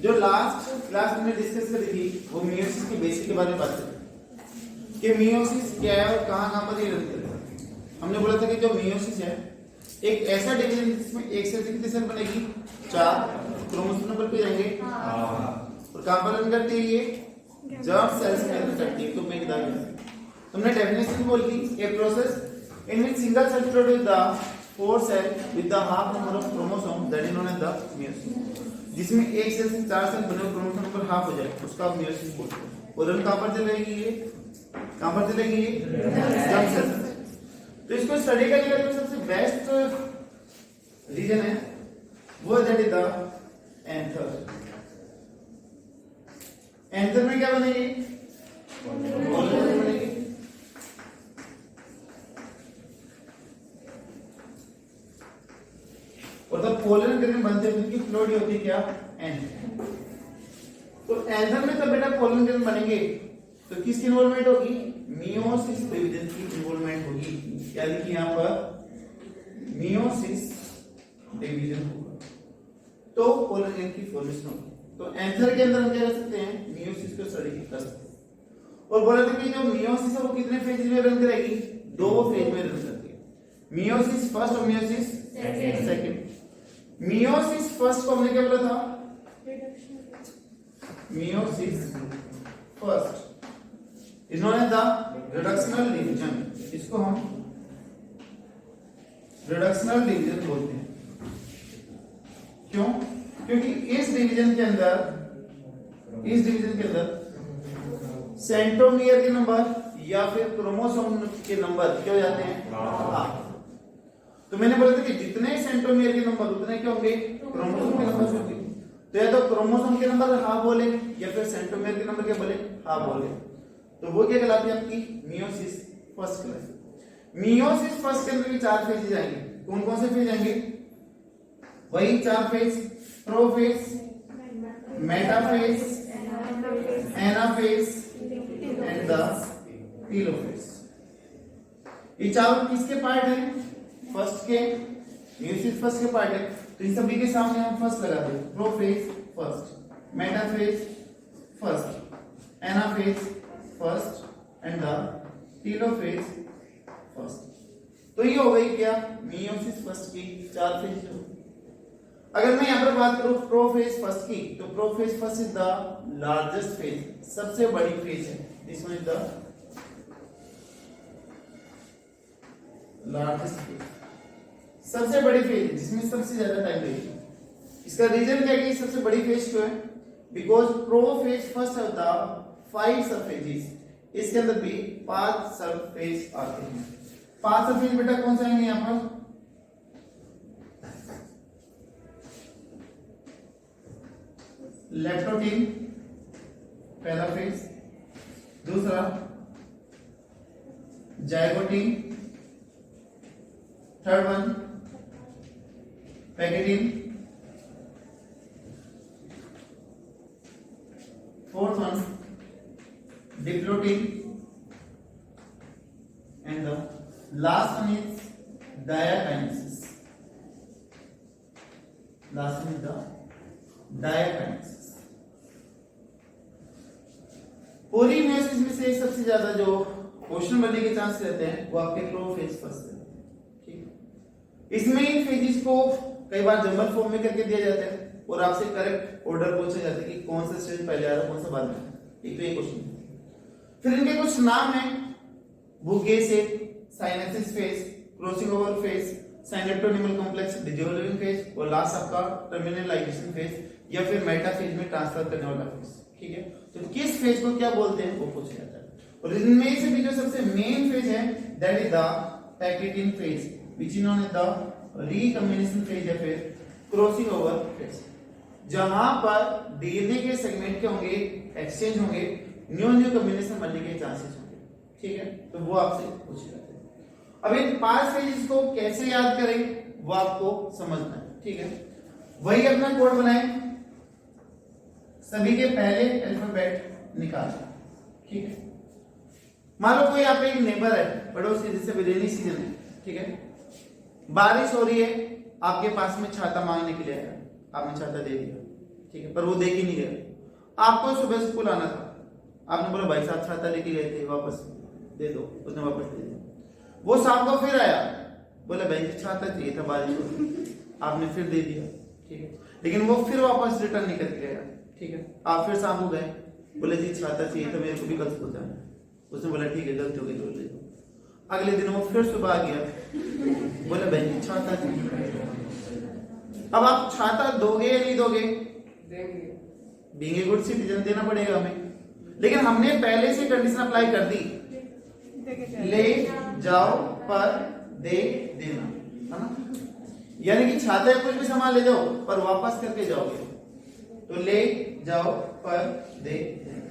जो last class में discuss करी थी वो मियोसिस के बेसिक के बारे में बात करी कि मियोसिस क्या है और कहां पर ये रन करता है। हमने बोला था कि जो मियोसिस है एक ऐसा डिवीजन जिसमें एक सेल से कितनी सेल बनेगी, 4 क्रोमोसोम नंबर पे जाएंगे और कहां पर रन करती है ये जर्म सेल्स में रन करती है। तो मैं बता दूं तुमने डेफिनेशन बोल दी a process in which single cell produce the 4 cell with the half number of chromosome that is known as the meiosis. जिसमें एक सेल से 4 सेल बने क्रोमोसोम नंबर हाफ हो जाए उसका आप मियोसिस बोलते हैं। और रन कहां पर चलेगी ये, कहां पर चलेगी ये जर्म सेल। तो इसको स्टडी करने का जो सबसे बेस्ट रीजन है वो that is the anther. Anther में क्या बनेगी, पोलन बनेगी। और द पोलन ग्रेन बनते हैं उनकी फ्लोडी होती है क्या, एंथर। तो एंथर में तब बेटा पोलन ग्रेन बनेंगे तो किसकी इन्वॉल्वमेंट होगी, मियोसिस डिवीजन की इन्वॉल्वमेंट होगी। क्या लिखिए यहां पर मियोसिस डिवीजन होगा तो पोलन ग्रेन की फॉर्मेशन होगी। तो एंथर के अंदर हम क्या कर सकते हैं, मियोसिस को स्टडी कर सकते हैं। और बोला था कि जो मियोसिस है वो कितने फेज में रन करेगी, 2 फेज में रन करती है। मियोसिस फर्स्ट और मियोसिस सेकंड। मियोसिस फर्स्ट को हमने क्या बोला था, meiosis first is known as the reductional division. इसको हम रिडक्शनल डिवीजन बोलते हैं। क्यों, क्योंकि इस डिवीजन के अंदर सेंट्रोमियर के नंबर या फिर क्रोमोसोम के नंबर क्या हो जाते हैं, हाफ। तो मैंने बोला था कि जितने सेंट्रोमियर के नंबर उतने क्या होंगे, क्रोमोसोम के नंबर होंगे। तो या तो क्रोमोसोम के नंबर हाफ बोले या फिर सेंट्रोमियर के नंबर क्या बोले, हाफ बोले। तो वो क्या कहलाती है आपकी मियोसिस फर्स्ट कहलाती है। मियोसिस फर्स्ट के अंदर भी 4 फेजेज आएंगे। कौन कौन से फेज आएंगे, वही 4 phase, prophase, metaphase, anaphase and the telophase. ये चारों किसके पार्ट हैं, फर्स्ट के, मियोसिस फर्स्ट के पार्ट है। तो इन सभी के सामने हम फर्स्ट लगा दें, prophase first, metaphase first, anaphase first and the telophase first. तो ये हो गई क्या, मियोसिस फर्स्ट की 4 फेज। अगर मैं यहां पर बात करूं प्रोफेज फर्स्ट की, तो prophase first is the largest phase, सबसे बड़ी फेज है। This one is the largest phase, सबसे बड़ी फेज है जिसमें सबसे ज्यादा टाइम लगेगा। इसका रीजन क्या है कि सबसे बड़ी फेज क्यों है, because prophase first of the 5 सब फेजेस। इसके अंदर भी 5 सब फेज आते हैं। 5 सब फेज बेटा कौन से आएंगे यहां पर, लेप्टोटीन पहला फेज, दूसरा zygotene, third one pachytene, fourth one diplotene and the last one is diakinesis. Last one is the diakinesis. पूरी मियोसिस में से सबसे ज्यादा जो क्वेश्चन बनने के चांस रहते हैं वो आपके प्रोफेज फर्स्ट है। ठीक, इसमें इन फेजेस को कई बार जंबल फॉर्म में करके दिया जाता है और आपसे करेक्ट ऑर्डर पूछा जाता है कि कौन सा स्टेज पहले आ रहा है कौन सा बाद में। एक तो ये क्वेश्चन। फिर इनके कुछ नाम है, बुगेसे, synizesis phase, crossing over phase, synaptonemal complex, dissolving phase और लास्ट आपका टर्मिनलाइजेशन फेज या फिर मेटाफेज में ट्रांसफर करने वाला फेज। ठीक है, तो किस फेज को क्या बोलते हैं वो पूछा जाता है। और इनमें से भी जो सबसे मेन फेज है that is the pachytene phase which is known as the recombination phase या फिर क्रॉसिंग ओवर फेज, जहां पर डीएनए के सेगमेंट के होंगे, एक्सचेंज होंगे, न्यू कॉम्बिनेशन बनने के चांसेस होंगे। ठीक है, तो वो आपसे पूछे जाते हैं। अब इन 5 फेजेस को कैसे याद करें वो आपको समझना है। ठीक है, वही अपना कोड बनाएं, सभी के पहले अल्फाबेट निकालें। ठीक है, मान लो कोई आप एक नेबर है, पड़ोस के, जैसे रेनी सीजन है। ठीक है, बारिश हो रही है, आपके पास में छाता मांगने के लिए आया, आपने छाता दे दिया। ठीक है, पर वो देख ही नहीं गया। आपको सुबह स्कूल आना था, आपने बोला भाई साहब छाता लेके गए थे, वापस दे दो, उसने वापस दे दिया। वो शाम को फिर आया, बोला भाई जी छाता चाहिए था, बारिश हो रही, आपने फिर दे दिया, ठीक है, लेकिन वो फिर वापस रिटर्न नहीं करके गया, ठीक है। आप फिर शाम को गए, बोले जी छाता चाहिए था, मेरे को भी कल स्कूल जाना है। उसने बोला ठीक है, गलती हो गई तो ले दो। अगले दिन वो फिर सुबह आ गया, बोला भाई जी छाता चाहिए। अब आप छाता दोगे या नहीं दोगे? बीइंग ए गुड सिटीजन देना पड़ेगा हमें, लेकिन हमने पहले से कंडीशन अप्लाई कर दी, ले जाओ पर दे देना, है ना। यानी कि छाता या कुछ भी सामान ले जाओ पर वापस करके जाओगे, तो ले जाओ पर दे देना,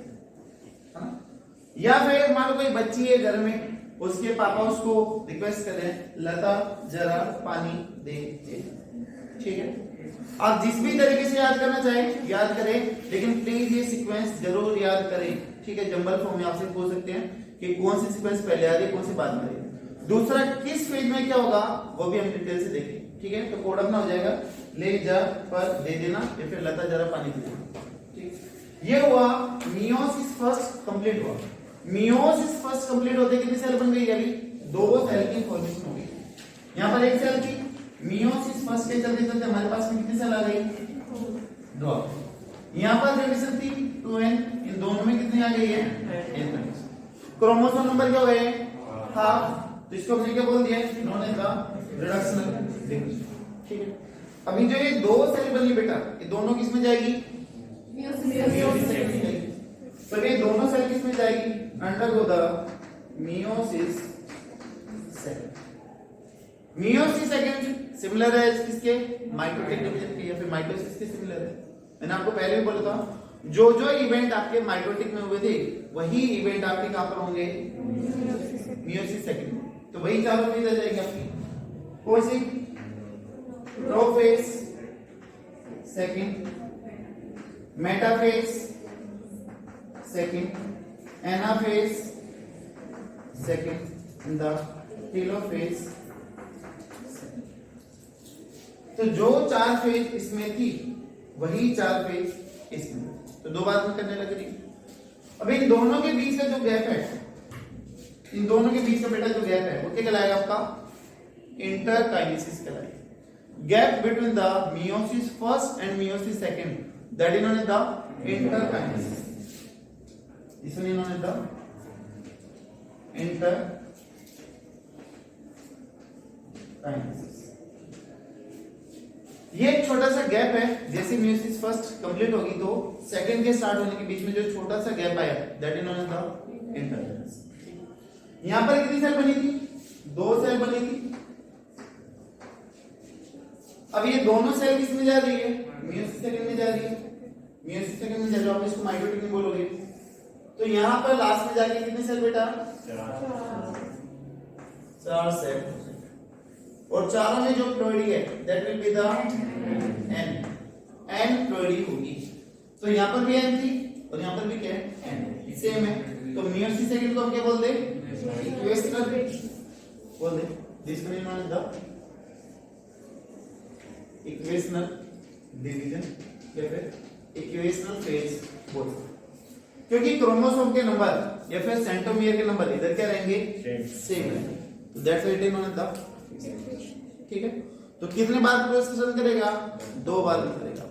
है ना। या फिर मान लो कोई बच्ची है घर में, उसके पापा उसको रिक्वेस्ट कर रहे हैं, लता जरा पानी दे दे, ठीक है। आप जिस भी तरीके से याद करना चाहें याद करें, लेकिन प्लीज ये सीक्वेंस जरूर याद करें, ठीक है। जंबल फॉर्म में आपसे पूछ सकते हैं कि कौन सी सीक्वेंस पहले आ रही है, कौन सी बाद में आ रही है। दूसरा, किस फेज में क्या होगा वो भी हम डिटेल से देखें, ठीक है। तो कोड अपना हो जाएगा, ले जा पर दे देना, या फिर लता जरा पानी दे देना, ठीक। ये हुआ मियोसिस फर्स्ट कंप्लीट हुआ। मियोसिस फर्स्ट कंप्लीट होते कितनी सेल बन गई? अभी 2 सेल की फॉर्मेशन हो गई। यहां पर 1 सेल की मियोसिस फर्स्ट के चलते चलते हमारे पास में कितनी सेल आ गई? 2। यहां पर कंडीशन थी 2n, इन दोनों में कितनी आ गई है? n। क्रोमोसोम नंबर क्या हो गए? हाफ, तो इसको हमने क्या बोल दिया? Known as the reductional division, ठीक है। अभी जो ये 2 सेल बनी बेटा, ये दोनों किस में जाएगी? मियोसिस सेल में जाएगी। तो ये दोनों सेल किस में जाएगी? Undergo the meiosis cell. Meiosis second similar है किसके? माइटोटिक डिवीजन के, या फिर माइटोसिस के सिमिलर है। मैंने आपको पहले भी बोला था, जो जो इवेंट आपके माइटोटिक में हुए थे वही इवेंट आपके कहां पर होंगे? मियोसिस सेकंड में। तो वही चारों फेज आ जाएगी आपकी। कौन सी? Prophase second, metaphase second, anaphase second, the telophase. तो जो 4 फेज इसमें थी वही 4 फेज इसमें, तो 2 बार में करने लग रही। अब इन दोनों के बीच का जो गैप है, इन दोनों के बीच का बेटा जो गैप है वो क्या कहलाएगा आपका? इंटरकाइनेसिस कहलाएगा। Gap between the meiosis first and meiosis second, that is known as the interkinesis. इसमें नोन एज द इंटरकाइनेसिस। ये एक छोटा सा गैप है, जैसे मियोसिस फर्स्ट कंप्लीट होगी तो सेकंड के स्टार्ट होने के बीच में जो छोटा सा गैप आया, that is known as the interkinesis. यहां पर कितनी सेल बनी थी? 2 सेल बनी थी। अब ये दोनों सेल किस में जा रही है? मियोसिस सेकंड में जा रही है। मियोसिस सेकंड में जा रही है, आप इसको माइटोटिक में बोलोगे। तो यहां पर लास्ट में जाके कितने सेल बेटा? 4 सेल। और चारों में जो प्लोइडी है that will be the n ploidy होगी। तो यहां पर भी n थी और यहां पर भी क्या है? n सेम है। तो मियोसिस सेकंड को हम क्या बोल दे? इक्वेशनल बोल दे। This one is the equational division या फिर इक्वेशनल फेज बोल, क्योंकि क्रोमोसोम के नंबर या फिर सेंट्रोमियर के नंबर इधर क्या रहेंगे? सेम रहेंगे। तो that's why it is known as the, ठीक है। तो कितने बार प्रोसेस करेगा? 2 बार करेगा।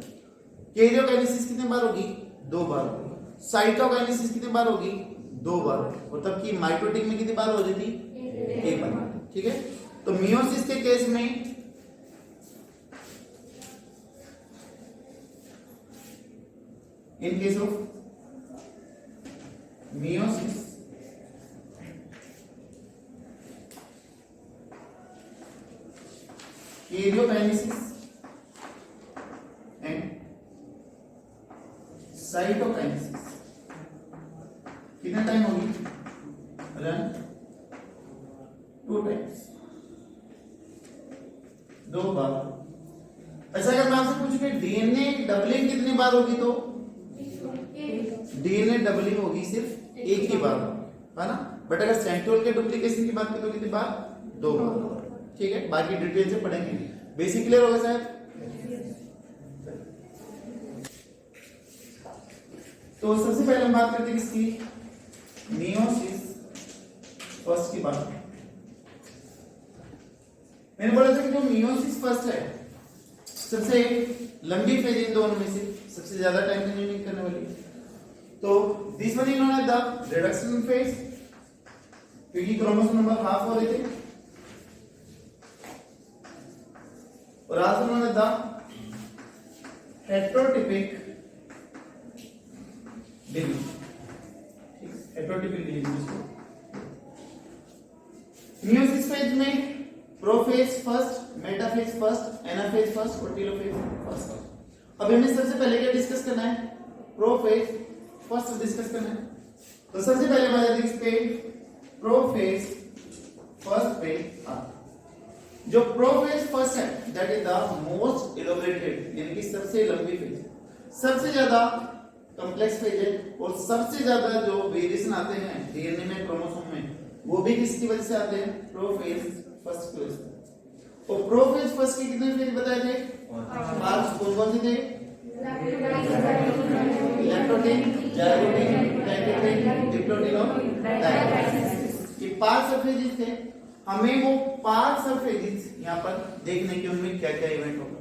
कैरियोकाइनेसिस कितने बार होगी? 2 बार होगी। साइटोकाइनेसिस कितने बार होगी? 2 बार। मतलब कि माइटोटिक में कितनी बार हो जाती? 1 बार, ठीक है। तो मियोसिस के केस में in case of meiosis karyokinesis and cytokinesis कितना टाइम होगी? रन 2 टाइम्स, 2 बार। ऐसा अगर मैं आपसे पूछूं कि डीएनए डबलिंग कितनी बार होगी, तो डीएनए डबलिंग होगी सिर्फ 1 ही बार, है ना। बट अगर सेंट्रोल के डुप्लीकेशन की बात करें तो कितनी बार? 2 बार, ठीक है। बाकी डिटेल से पढ़ेंगे। बेसिक क्लियर होगा शायद? तो सबसे पहले हम बात करते हैं किसकी, मियोसिस फर्स्ट की बात। मैंने बोला था कि जो मियोसिस फर्स्ट है सबसे लंबी फेज इन दोनों में से, सबसे ज्यादा टाइम कंज्यूमिंग करने वाली। तो this one is known as the reduction phase, क्योंकि क्रोमोसोम नंबर हाफ हो रहे थे, और also known as the heterotypic division. Heterotypic division meiosis phase में prophase first, metaphase first, anaphase first और टेलोफेज फर्स्ट। अब हमें सबसे पहले क्या डिस्कस करना है, प्रोफेज फर्स्ट डिस्कस करना है। तो सबसे पहले हमारे इस पे प्रोफेज फर्स्ट पे जो प्रोफेज फर्स्ट है that is the most elaborated, यानी कि सबसे लंबी फेज, सबसे ज्यादा कॉम्प्लेक्स फेज है, और सबसे ज्यादा जो वेरिएशन आते हैं डीएनए में, क्रोमोसोम में, वो भी किसकी वजह से आते हैं, प्रोफेज फर्स्ट की वजह से। और प्रोफेज फर्स्ट के कितने फेज बताए थे, 5। कौन-कौन से थे, इलेक्ट्रोटिन, जाइगोटिन, डाइकोटिन, डिप्लोटिन और डाइकोटिन, ये 5 सब फेजेस थे। हमें वो 5 सब फेजेस यहां पर देखने के, उनमें क्या-क्या इवेंट होगा।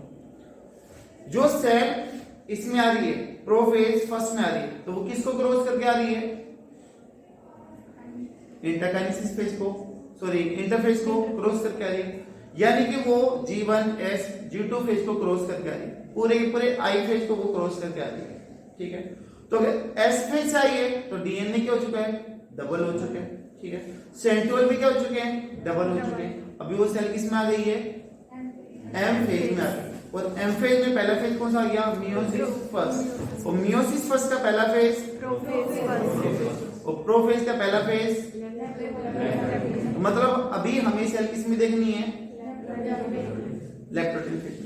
जो सेल इसमें आ रही है, प्रोफेज फर्स्ट में आ रही है, तो वो किसको क्रॉस करके आ रही है, इंटरकाइनेसिस फेज को, सॉरी इंटरफेज को क्रॉस करके आ रही है, यानी कि वो G1 S G2 फेज को क्रॉस करके आ रही है, पूरे के पूरे I फेज को वो क्रॉस करके आ रही है। ठीक है, तो अगर S फेज चाहिए तो डीएनए क्या हो चुका है, डबल हो चुके हैं। ठीक है, सेंट्रोल भी क्या हो चुके हैं, डबल हो चुके हैं। अभी वो सेल किस में आ गई है, M फेज में आ गई, और M फेज में पहला फेज कौन सा आ गया, मियोसिस फर्स्ट। और मियोसिस फर्स्ट का पहला फेज प्रोफेज, और प्रोफेज का पहला फेज, मतलब अभी हमें सेल किस में देखनी है, लैक्टोटिन फेज।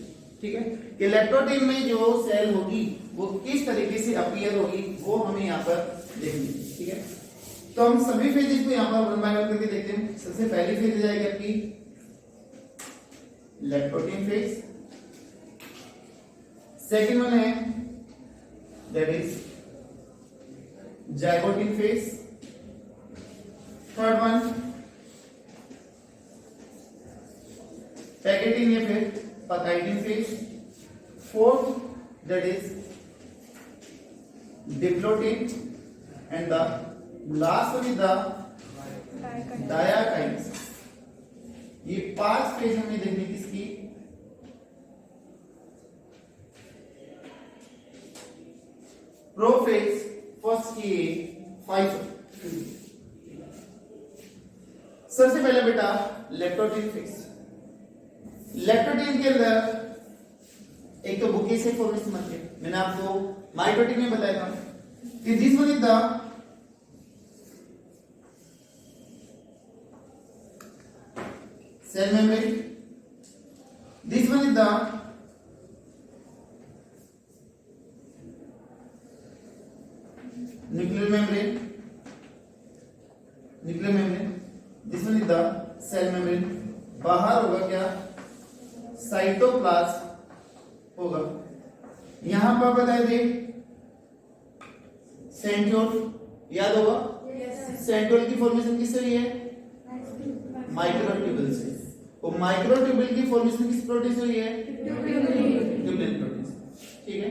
ठीक है, कि लैक्टोटिन में जो सेल होगी वो किस तरीके से अपीयर होगी वो हमें यहाँ पर देखनी है। ठीक है, तो हम सभी फेजेस को यहाँ पर वन बाय वन करके देखते हैं। सबसे पहली फेज जाएगी आपकी लैक्टोटिन फेज, सेकेंड वन है that is zygotene phase, third one pachytene या फिर pachytene phase, fourth that is diplotene, and the last one is the diakinesis. ये 5 फेज हमें देखने किसकी, प्रोफेज फर्स्ट की 5। सबसे पहले बेटा लैक्टोटिन फेज। लैक्टोटिन के अंदर एक तो बुके से फॉर्मेशन बनती है, मैंने आपको माइटोटिन में बताया था कि this one is the cell membrane, this one is the nuclear membrane, this one is the cell membrane. बाहर होगा क्या, साइटोप्लाज्म होगा। यहां पर बताए थे सेंट्रोल, याद होगा, सेंट्रोल की फॉर्मेशन किससे हुई है, माइक्रोट्यूबुल से, और माइक्रोट्यूबुल की फॉर्मेशन किस प्रोटीन से हुई है, ट्यूबुलिन प्रोटीन से। ठीक है,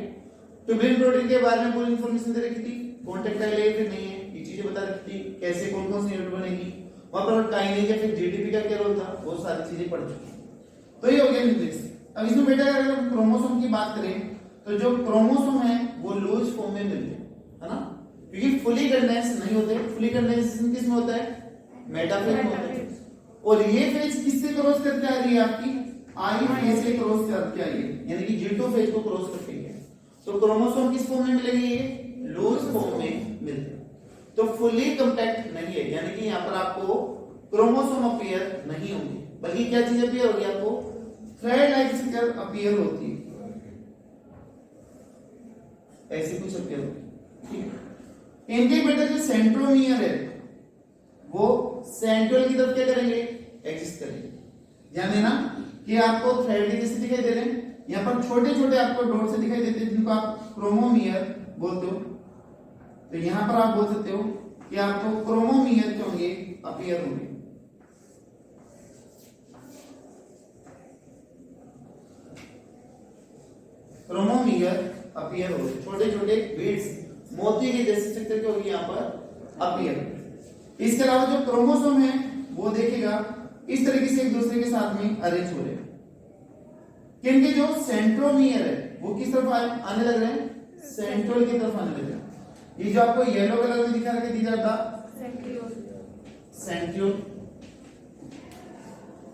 ट्यूबुलिन प्रोटीन के बारे में पूरी इंफॉर्मेशन दे रखी थी, कॉन्टेक्टाइल है फिर नहीं है, ये चीजें बता रखी थी, कैसे कौन कौन सी यूनिट बनेगी, वहां पर काइनेज या फिर जीडीपी का क्या रोल था, वो सारी चीजें पढ़ चुकी हैं। तो ये हो गया न्यूक्लियस। अब इसमें बेटा अगर हम क्रोमोसोम की बात करें तो जो क्रोमोसोम है वो लूज फॉर्म में मिलते हैं, है ना, क्योंकि फुली कंडेंस नहीं होते। फुली कंडेंसेशन किस में होता है, मेटाफेज में होता है। और ये फेज किससे क्रॉस करके आ रही है, आपकी आई फेज से क्रॉस करके आ रही है, यानी कि G2 फेज को क्रॉस करके है। तो क्रोमोसोम किस फॉर्म में मिलेगी, ये लूज फॉर्म में मिलते हैं, तो फुली कंपैक्ट नहीं है, यानी कि यहाँ पर आपको क्रोमोसोम अपीयर नहीं होंगे, बल्कि क्या चीज अपीयर होगी, आपको थ्रेड लाइक स्ट्रक्चर अपीयर होती है, ऐसी कुछ अपीयर होती है। ठीक है, इनके बेटा जो सेंट्रोमियर है वो सेंट्रल की तरफ क्या करेंगे, एग्जिस्ट करेंगे। ध्यान देना कि आपको थ्रेड जैसे दिखाई दे रहे हैं, यहाँ पर छोटे छोटे आपको डॉट से दिखाई देते हैं, जिनको आप क्रोमोमियर बोलते हो। तो यहां पर आप बोल सकते हो कि आपको क्रोमोमियर क्या होंगे, अपीयर होंगे। क्रोमोमियर अपीयर हो गए, छोटे छोटे बीड्स मोती के जैसे स्ट्रक्चर के होगी यहाँ पर अपीयर। इसके अलावा जो क्रोमोसोम है वो देखेगा इस तरीके से एक दूसरे के साथ में अरेंज हो रहे हैं, क्योंकि जो सेंट्रोमियर है वो किस तरफ आने लग रहे हैं, सेंट्रोल की तरफ आने लग रहे हैं। ये जो आपको येलो कलर में दिखा रखा दिया जाता सेंट्रियोल,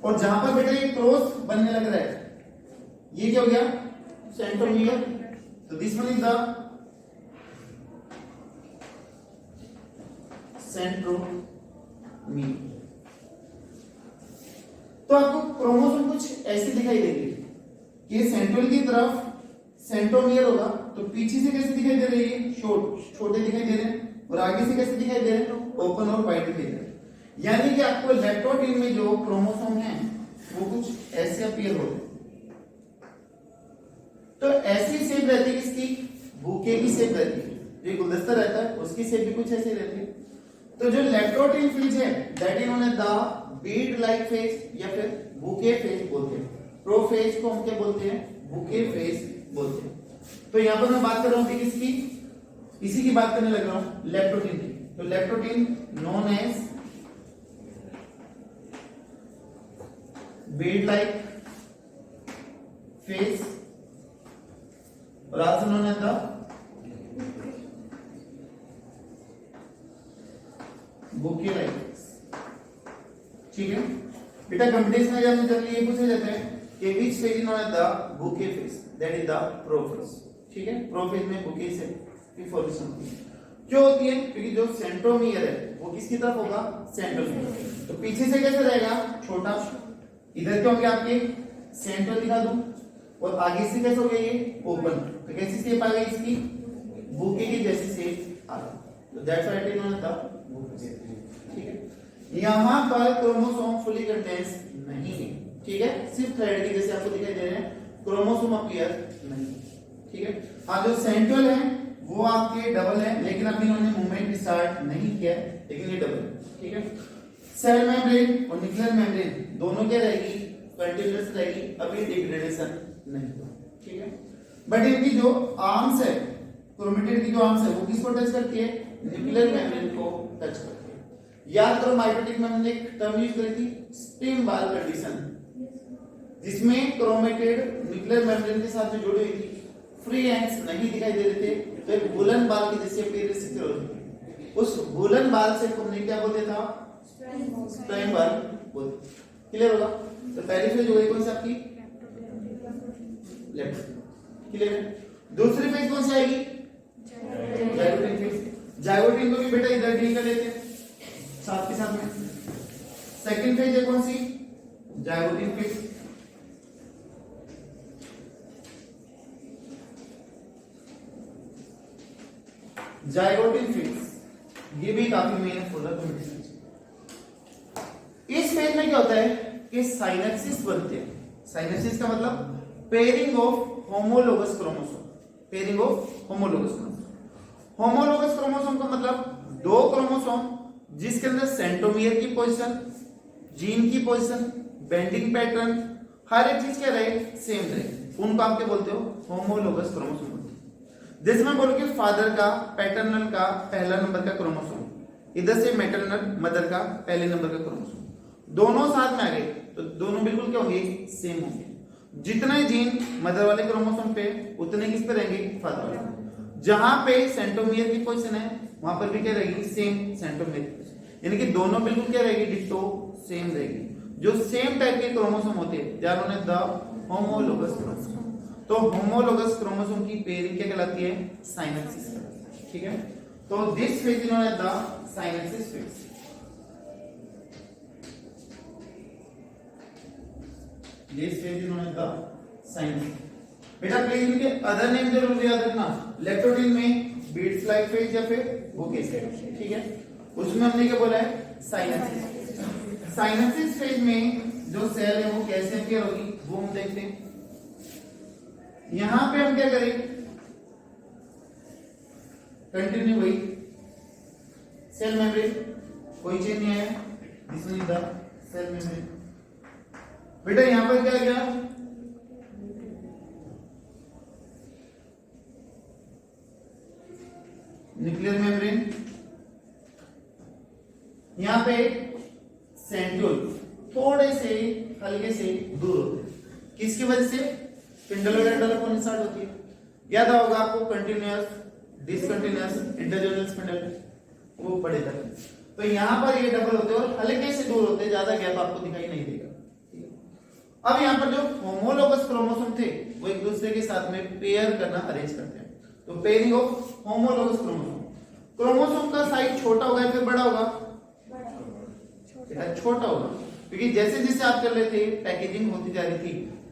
और जहां पर बेटा ये क्रॉस बनने लग रहा है ये क्या हो गया, सेंट्रोमियर। तो this one is the centromere. तो आपको क्रोमोसोम कुछ ऐसे दिखाई देंगे कि सेंट्रल की तरफ सेंट्रोमियर होगा, तो पीछे से कैसे दिखाई दे रही है, छोटे दिखाई दे रहे हैं, और आगे से कैसे दिखाई दे रहे हैं, ओपन और वाइड दिखाई दे रहे हैं। यानी कि आपको लेप्टोटीन में जो क्रोमोसोम है वो कुछ ऐसे अपीयर होते हैं। तो ऐसी शेप रहती है किसकी, बुके की शेप रहती है, जो गुलदस्ता रहता है उसकी शेप भी कुछ ऐसी रहती है। तो जो लेप्टोटीन फेज है that is known as the bead like phase या फिर बुके फेज बोलते हैं। प्रोफेज को हम क्या बोलते हैं, बुके फेज बोलते हैं। तो यहां पर मैं बात कर रहा हूं किसकी, इसी की बात करने लग रहा हूं, लेप्टोटीन की। तो leptotene known as bead like phase और also known as the bouquet like phase. ठीक है बेटा, कंपटीशन में जब जनरली ये पूछे जाते हैं कि which phase is known as the bouquet phase, that is the prophase. ठीक है, प्रोफेज में बुके से की फॉर्मेशन होती है। क्यों होती है, क्योंकि जो सेंट्रोमियर है वो किसकी तरफ होगा, सेंट्रोमियर। तो पीछे से कैसे रहेगा, छोटा, इधर क्या होंगे आपके सेंट्रल दिखा दूं, और आगे से कैसे हो गया ये ओपन, तो कैसी शेप आ गई इसकी, बुके की जैसी शेप आ गई। तो that's why it is known as the bouquet. ठीक है, यहां पर क्रोमोसोम फुली कंटेंस नहीं है। ठीक है, सिर्फ थ्रेड की जैसे आपको दिखाई दे रहे हैं, क्रोमोसोम अपीयर नहीं। ठीक है, हाँ जो सेंट्रल है वो आपके डबल है, लेकिन अभी इन्होंने मूवमेंट स्टार्ट नहीं किया है, लेकिन ये डबल है। ठीक है, सेल मेम्ब्रेन और न्यूक्लियर मेम्ब्रेन दोनों क्या रहेगी, कंटीन्यूअस रहेगी, अभी डिग्रेडेशन नहीं हुआ। ठीक है, बट इनकी जो आर्म्स है, क्रोमेटिड की जो आर्म्स है वो किसको टच करती है, न्यूक्लियर मेम्ब्रेन को टच करती है। याद करो माइटोटिक में हमने एक टर्म यूज करी थी, स्टेम बाल कंडीशन, जिसमें क्रोमेटिड न्यूक्लियर मेम्ब्रेन के साथ जो जुड़ी हुई थी, फ्री एंड्स नहीं दिखाई दे रहे थे, तो एक वुलन बाल की जैसे अपीयरेंस होती, उस वुलन बाल से हमने क्या बोलते था, स्टेम बाल बोलते। क्लियर होगा। तो पहली फेज हो गई कौन सी आपकी, लेफ्ट। क्लियर है। दूसरी फेज कौन सी आएगी, जाइगोटिन फेज। जाइगोटिन को भी बेटा इधर डी कर लेते हैं साथ के साथ में। सेकंड फेज है कौन सी, जाइगोटिन फेज। जाइगोटिन फेज ये भी काफी मीनिंगफुल है। इस फेज में क्या होता है कि साइनेप्सिस बनते हैं। साइनेप्सिस का मतलब pairing of homologous chromosome. Pairing of homologous chromosome. Homologous chromosome का मतलब दो क्रोमोसोम जिसके अंदर सेंट्रोमियर की पोजीशन, जीन की पोजीशन, बेंडिंग पैटर्न, हर एक चीज क्या रहे, सेम रहे, उनको आप क्या बोलते हो, होमोलोगस क्रोमोसोम बोलते हैं। जैसे मैं बोलूं कि फादर का, पैटर्नल का पहला नंबर का क्रोमोसोम, इधर से मैटरनल मदर का पहले नंबर का क्रोमोसोम, दोनों साथ में आ गए तो दोनों बिल्कुल क्या होंगे, सेम होंगे। जितने जीन मदर वाले क्रोमोसोम पे उतने किस पे रहेंगे, फादर वाले। जहां पे सेंट्रोमियर की पोजीशन है वहां पर भी क्या रहेगी, सेम सेंट्रोमियर, यानी कि दोनों बिल्कुल क्या रहेगी, डिट्टो सेम रहेगी। जो सेम टाइप के क्रोमोसोम होते हैं they are known as the homologous chromosome. तो होमोलोगस क्रोमोसोम की पेयरिंग क्या कहलाती है, साइनेप्सिस। ठीक है, तो this phase is known as the synapsis phase. This phase is known as the synapse। बेटा प्लीज इनके अदर नेम जरूर याद रखना। लेप्टोटीन में बीड्स लाइक फेज या फिर बुके फेज। ठीक है, उसमें हमने क्या बोला है, साइनेप्सिस। साइनेप्सिस फेज में जो सेल है वो कैसे अपीयर होगी वो हम देखते हैं। यहां पे हम क्या करें, कंटिन्यू हुई सेल मेम्ब्रेन, कोई चेंज नहीं है, this one is the cell membrane. बेटा यहां पर क्या गया, न्यूक्लियर मेम्ब्रेन, यहां पे सेंट्रियोल थोड़े से हल्के से दूर होते हैं, किसकी वजह से, स्पिंडल वगैरह डेवलप होने स्टार्ट होती है। याद होगा आपको कंटिन्यूअस, डिसकंटिन्यूअस, इंटरजोनल स्पिंडल, वो बड़े तक। तो यहां पर ये डबल होते हैं और हल्के से दूर होते हैं, ज्यादा गैप आपको दिखाई नहीं देगा। अब यहां पर जो होमोलोगस क्रोमोसोम थे वो एक दूसरे के साथ में पेयर करना अरेंज करते हैं, तो pairing of homologous chromosome. Chromosome का साइज छोटा होगा या फिर बड़ा होगा, छोटा होगा, क्योंकि जैसे जैसे आप कर रहे थे पैकेजिंग होती जा रही थी,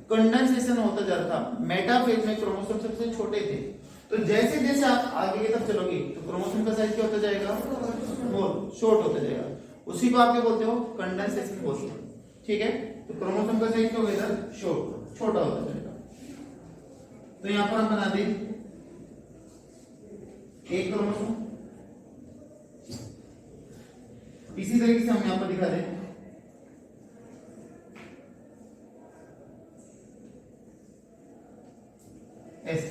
कंडेंसेशन होता जा रहा था, मेटाफेज में क्रोमोसोम सबसे छोटे थे, तो जैसे जैसे आप आगे की तरफ चलोगे तो क्रोमोसोम का साइज क्या होता जाएगा, स्मॉल, शॉर्ट होता जाएगा, उसी को आप क्या बोलते हो, कंडेंसेशन बोलते हो। ठीक है, तो क्रोमोसोम का साइज क्या होगा इधर, शॉर्ट, छोटा होता जाएगा। तो यहां पर हम बना दें एक क्रोमोसोम, इसी तरीके से हम यहां पर दिखा दें ऐसे।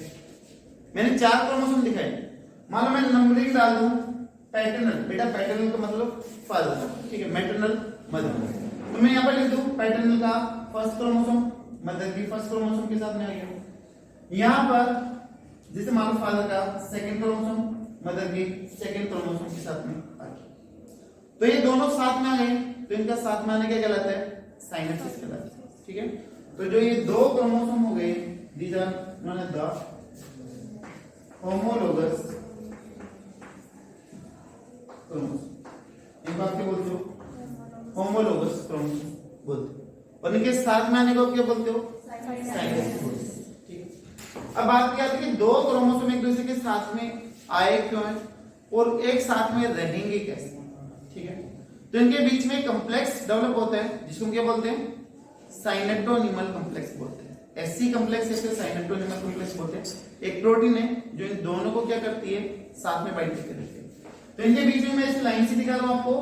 मैंने 4 क्रोमोसोम दिखाए, मान लो मैं नंबरिंग डाल दूं पैटर्नल, बेटा पैटर्नल का मतलब फादर, ठीक है, मैटरनल मदर, तो मैं यहां पर लिख दूं पैटर्नल का फर्स्ट क्रोमोसोम मदर की फर्स्ट क्रोमोसोम के साथ में आ गया। यहां पर जैसे मान लो फादर का सेकंड क्रोमोसोम मदर की सेकंड क्रोमोसोम के साथ में आ गया, तो ये दोनों साथ में आ गए, तो इनका साथ में आने क्या कहलाता है, साइनेप्सिस कहलाता है। ठीक है, तो जो ये 2 क्रोमोसोम हो गए, these are known as the homologous chromosome, इनको आप क्या बोलते हो, होमोलोगस क्रोमोसोम बोलते हो, और इनके साथ में आने को क्या बोलते हो, साइनेप्सिस बोलते हो। ठीक है, अब बात क्या आती है कि 2 क्रोमोसोम एक दूसरे के साथ में आए क्यों हैं और एक साथ में रहेंगे कैसे। ठीक है, तो इनके बीच में कॉम्प्लेक्स डेवलप होता है जिसको क्या बोलते हैं, साइनेप्टोनिमल कॉम्प्लेक्स बोलते हैं, एससी कॉम्प्लेक्स या फिर साइनेप्टोनिमल कॉम्प्लेक्स बोलते हैं। एक प्रोटीन है जो इन दोनों को क्या करती है, साथ में बाइंड करके रखती है। तो इनके बीच में मैं इस लाइन से दिखा रहा हूं आपको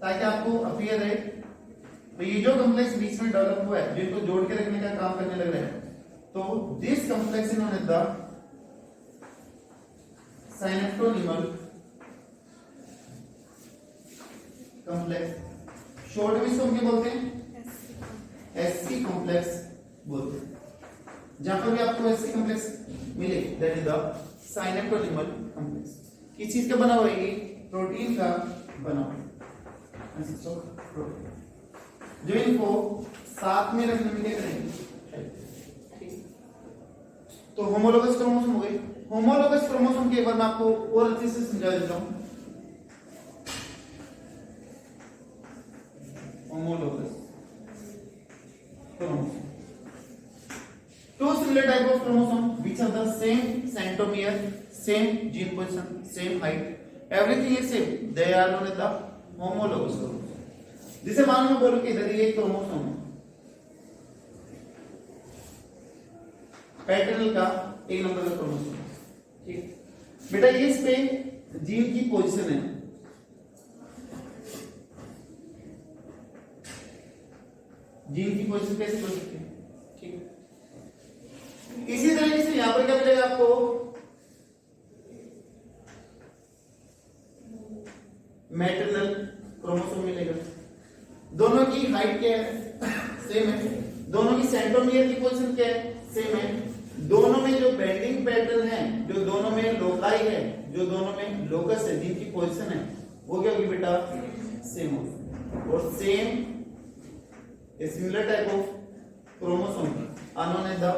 ताकि आपको अपीयर रहे। तो ये जो कॉम्प्लेक्स बीच में डेवलप हुआ है, जो इनको जोड़ के रखने का काम करने लग रहा है, तो this complex known as the synaptonemal complex, short में इसको क्या बोलते हैं, एससी कॉम्प्लेक्स बोलते हैं। जहां पर भी आपको एससी कॉम्प्लेक्स मिले that is the synaptonemal complex. किस चीज का बना हुआ है, प्रोटीन का बना हुआ है, जो इनको साथ में रखने में क्या करेंगे। तो होमोलोगस क्रोमोसोम हो गए। होमोलोगस क्रोमोसोम के एक बार मैं आपको और अच्छे से समझा देता हूं। homologous chromosome, 2 similar type of chromosome which have the same centromere, same gene position, same height, everything is same, they are known as the homologous chromosome। जैसे मान लो मैं बोलूं कि इधर ये क्रोमोसोम है, पैटर्नल का 1 नंबर का क्रोमोसोम, ठीक बेटा, ये इस पे जीन की पोजीशन है, जीन की पोजीशन कैसे हो सकती है, ठीक। इसी तरीके से यहां पर क्या मिलेगा आपको, मैटरनल क्रोमोसोम मिलेगा। दोनों की हाइट क्या है, सेम है। दोनों की सेंट्रोमियर की पोजीशन क्या है, सेम है। दोनों में जो बेंडिंग पैटर्न है, जो दोनों में लोकाई है, जो दोनों में लोकस है, जिनकी पोजीशन है, वो क्या होगी बेटा, सेम होगी। और same a similar type of chromosome are known as the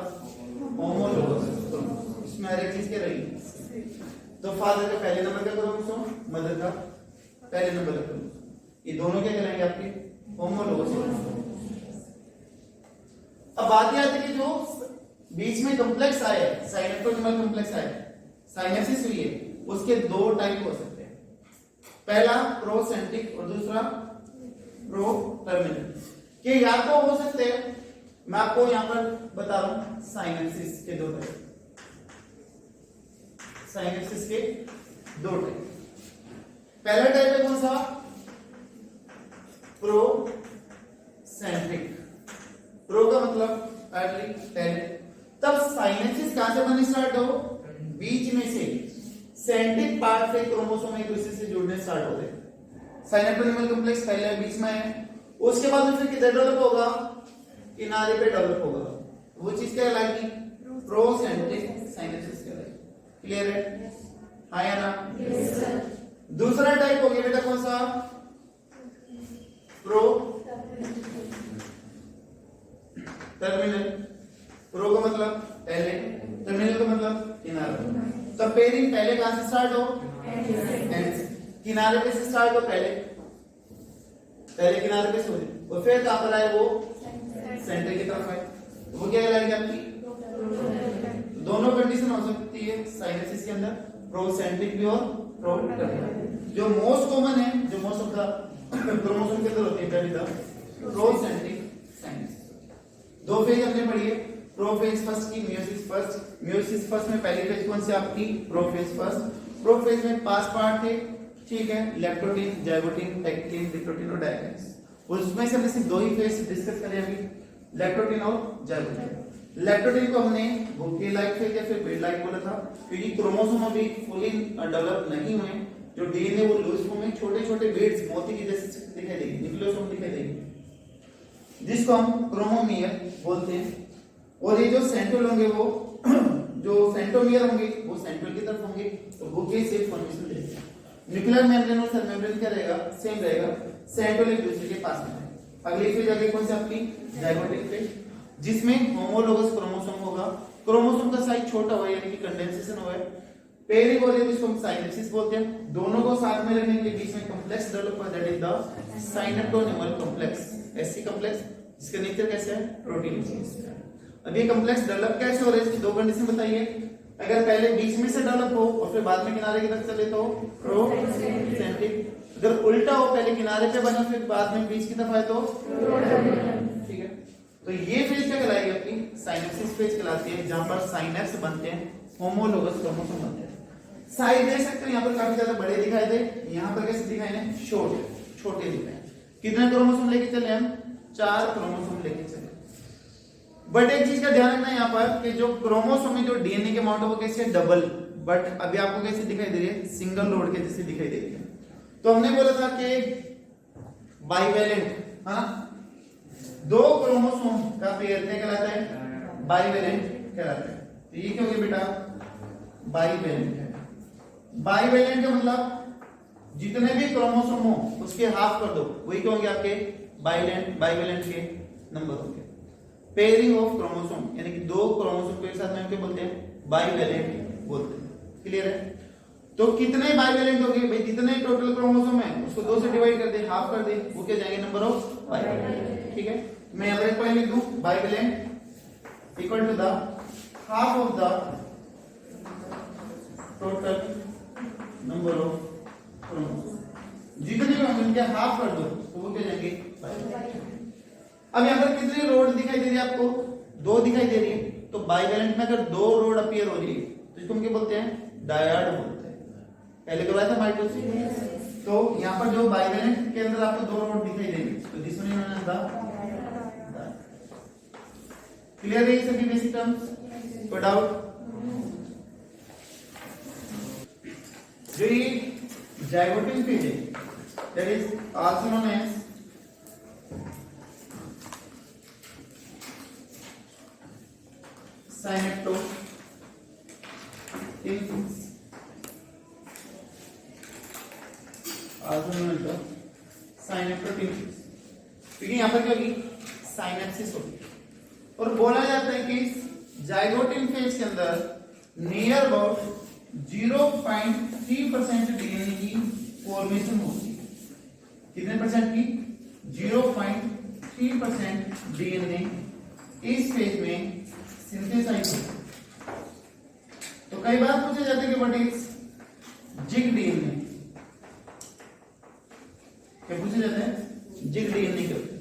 homologous chromosome। इसमें हर एक चीज क्या रहेगी, तो फादर का पहले नंबर का क्रोमोसोम, मदर का पहले नंबर का क्रोमोसोम, ये दोनों क्या कहलाएंगे आपके होमोलोगस क्रोमोसोम। अब बात यह आती है कि जो बीच में कॉम्प्लेक्स आया, साइनेप्टोनिमल कॉम्प्लेक्स आया, साइनेप्सिस हुई है, उसके 2 टाइप हो सकते हैं, पहला प्रोसेंट्रिक और दूसरा प्रोटर्मिनल। कि या तो हो सकते हैं, मैं आपको यहां पर बता रहा हूं, साइनेप्सिस के 2 टाइप, साइनेप्सिस के 2 टाइप। पहला टाइप है कौन सा, प्रोसेंट्रिक। प्रो का मतलब अर्ली, पहले। तब साइनेप्सिस कहां से बनने स्टार्ट हो, बीच में से सेंट्रिक पार्ट से क्रोमोसोम एक दूसरे से जुड़ने स्टार्ट हो गए। साइनेप्टोनिमल कॉम्प्लेक्स पहले बीच में है, उसके बाद में फिर किधर डेवलप होगा, किनारे पे डेवलप होगा। वो चीज क्या कहलाएगी, प्रोसेंट्रिक साइनेप्सिस कहलाएगी। क्लियर है, हाँ या ना? Yes sir. दूसरा टाइप हो गया बेटा कौन सा, प्रो टर्मिनल। प्रो का मतलब पहले, टर्मिनल का मतलब किनारा। तो पेयरिंग पहले कहां से स्टार्ट हो, एंड से। किनारे पे से स्टार्ट हो, पहले किनारे पे से हो, और फिर कहां पर आए, वो सेंटर की तरफ आए। वो क्या कहलाएगी आपकी, दोनों कंडीशन हो सकती है साइनेप्सिस के अंदर, प्रोसेंट्रिक भी और प्रोटर्मिनल। जो मोस्ट कॉमन है, जो मोस्ट ऑफ द क्रोमोसोम के अंदर होती है, पहली द प्रोसेंट्रिक साइनेप्सिस। दो फेज हमने पढ़ी है, प्रोफेज फर्स्ट की, मियोसिस फर्स्ट। मियोसिस फर्स्ट में पहली फेज कौन सी आपकी, प्रोफेज फर्स्ट। प्रोफेज में 5 पार्ट थे, ठीक है, लेप्टोटीन, जाइगोटीन, टेक्टिन, डिक्टोटीन और डायगेन्स। उसमें से हमने सिर्फ दो ही फेज डिस्कस करे अभी, लेप्टोटीन और जाइगोटीन। लेप्टोटीन को हमने बुके लाइक फेज या फिर बेड लाइक बोला था, क्योंकि क्रोमोसोम अभी फुली डेवलप नहीं हुए। जो डीएनए वो लूज फॉर्म में छोटे छोटे बीड्स मोती की जैसे दिखाई देगी, न्यूक्लियोसोम दिखाई देगी, जिसको हम क्रोमोमियर बोलते हैं। और ये जो सेंट्रोल होंगे, वो जो सेंट्रोमियर होंगे वो सेंट्रल की तरफ होंगे, तो बुके से फॉर्मेशन देंगे। न्यूक्लियर मेम्ब्रेन और सेल मेम्ब्रेन क्या रहेगा, सेम रहेगा, सेंट्रोल एक दूसरे के पास में है। अगली फेज आगे कौन सी आपकी, जाइगोटिक फेज, जिसमें होमोलोगस क्रोमोसोम होगा। क्रोमोसोम का साइज छोटा हुआ यानी कि कंडेंसेशन हुआ है। पेयरिंग हो रही है, जिसको हम साइनेप्सिस बोलते हैं। दोनों को साथ में रखने के लिए बीच में कॉम्प्लेक्स डेवलप होता है, that is the synaptonemal complex, SC complex, जिसका नेचर कैसे है, प्रोटीन। अब ये कॉम्प्लेक्स डेवलप कैसे हो रहा है, इसकी दो कंडीशन बताइए। अगर पहले बीच में से डेवलप हो और फिर बाद में किनारे की तरफ चले तो प्रोसेंट्रिक। अगर उल्टा हो, पहले किनारे पे बना फिर बाद में बीच की तरफ आए तो ठीक है। तो ये फेज क्या कहलाएगी आपकी, साइनेप्सिस फेज कहलाती है, जहां पर साइनेप्स बनते हैं, होमोलोगस क्रोमोसोम बनते हैं। साइज देख सकते हो, यहाँ पर काफी ज्यादा बड़े दिखाई दे, यहाँ पर कैसे दिखाए हैं, छोटे दिखाए। कितने क्रोमोसोम लेके चले हम, 4 क्रोमोसोम लेके चले। बट एक चीज का ध्यान रखना है यहाँ पर कि जो क्रोमोसोम में जो डीएनए के अमाउंट है वो कैसे डबल, बट अभी आपको कैसे दिखाई दे रही है, सिंगल रोड के जैसे दिखाई दे रही है। तो हमने बोला था कि बाइवेलेंट, हाँ, 2 क्रोमोसोम का पेयर क्या कहलाता है, बाइवेलेंट कहलाता है। तो ये क्या हो गया बेटा, बाइवेलेंट है। बाइवेलेंट का मतलब जितने भी क्रोमोसोम हो उसके हाफ कर दो, वही क्या होंगे आपके बाइवेलेंट के नंबर होंगे। पेयरिंग ऑफ क्रोमोसोम यानी कि 2 क्रोमोसोम को एक साथ में क्या बोलते हैं, बाइवेलेंट बोलते हैं। क्लियर है? तो कितने बाइवेलेंट हो गए भाई, जितने टोटल क्रोमोसोम है उसको 2 से डिवाइड कर दे, हाफ कर दे, वो क्या जाएंगे, नंबर ऑफ बाइवेलेंट। ठीक है, मैं यहां पर एक पॉइंट लिख दूं, bivalent equal to the half of the total number of chromosome. जितने भी होंगे उनके हाफ कर दो तो वो क्या जाएंगे, बाइवेलेंट। अब यहाँ पर कितनी रोड दिखाई दे रही है आपको, 2 दिखाई दे रही है। तो बाइवेलेंट में अगर 2 रोड अपीयर हो रही है तो इसको हम क्या बोलते हैं, डायड बोलते हैं। पहले करवाया था माइटोसिस। तो यहाँ पर जो बाइवेलेंट के अंदर आपको 2 रोड दिखाई देंगे, तो दिस वन इज क्लियर है ये सभी बेसिक टर्म्स, कोई डाउट? जो ये जाइगोटिन फेज है, that is also known as synapsis, synapsis, क्योंकि यहां पर क्या होगी, साइनेप्सिस होगी। और बोला जाता है कि जाइगोटिन फेज के अंदर नियर अबाउट 0.3% डीएनए की फॉर्मेशन होती है। कितने परसेंट की, 0.3% डीएनए इस फेज में सिंथेसाइज होता है। तो कई बार पूछा जाता है कि व्हाट इज जिग डीएनए, क्या पूछा जाता है, जिग डीएनए क्या होता है।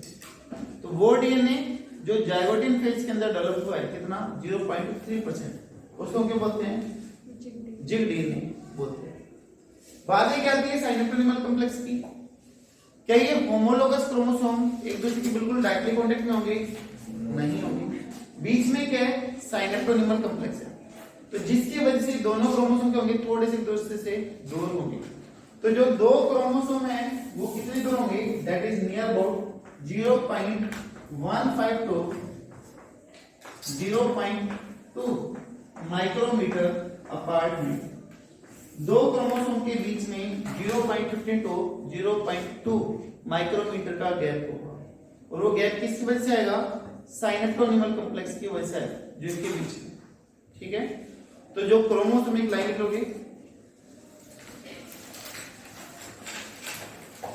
तो वो डीएनए जो जाइगोटिन फेज के अंदर डेवलप हुआ है, कितना, 0.3%, उसको क्या बोलते हैं, जिग डीएनए बोलते हैं। बात ये क्या आती है साइनेप्टोनिमल कॉम्प्लेक्स की, क्या ये होमोलोगस क्रोमोसोम एक दूसरे के बिल्कुल डायरेक्टली कांटेक्ट में होंगे? नहीं होंगे। बीच में क्या है साइनेप्टोनिमल कॉम्प्लेक्स है, तो जिसकी वजह से दोनों क्रोमोसोम क्या होंगे थोड़े से एक दूसरे से दूर होंगे। तो जो दो क्रोमोसोम है वो कितने दूर होंगे? That is near about 0.15 to 0.2 micrometre apart में। दो क्रोमोसोम के बीच में 0.15 to 0.2 माइक्रोमीटर का गैप होगा, और वो गैप किसकी वजह से आएगा? साइनेप्टोनिमल कॉम्प्लेक्स की वजह से आएगा जो इसके बीच में। ठीक है, तो जो क्रोमोसोम एक लाइन लिखोगे,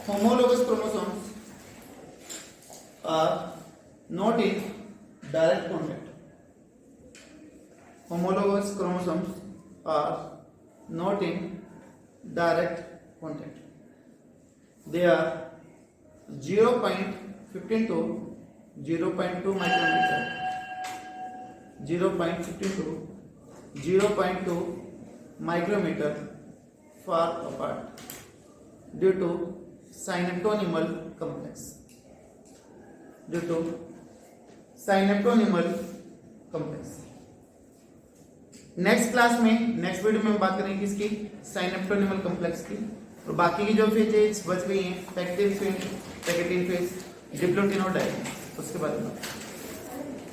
homologous chromosomes are not in direct contact. Homologous chromosomes are not in direct contact. They are 0.15 to 0.2 micrometer, 0.15 to 0.2 micrometer far apart due to synaptonymal complex, due to synaptonymal complex। Next class में, next video में हम बात करेंगे किसकी? साइनेप्टोनिमल complex की। और बाकी की जो फेजेस बच गई हैं, पैक्टिन फेज, पैकेटिन फेज, डिप्लोटिनोडाइन, उसके बारे में।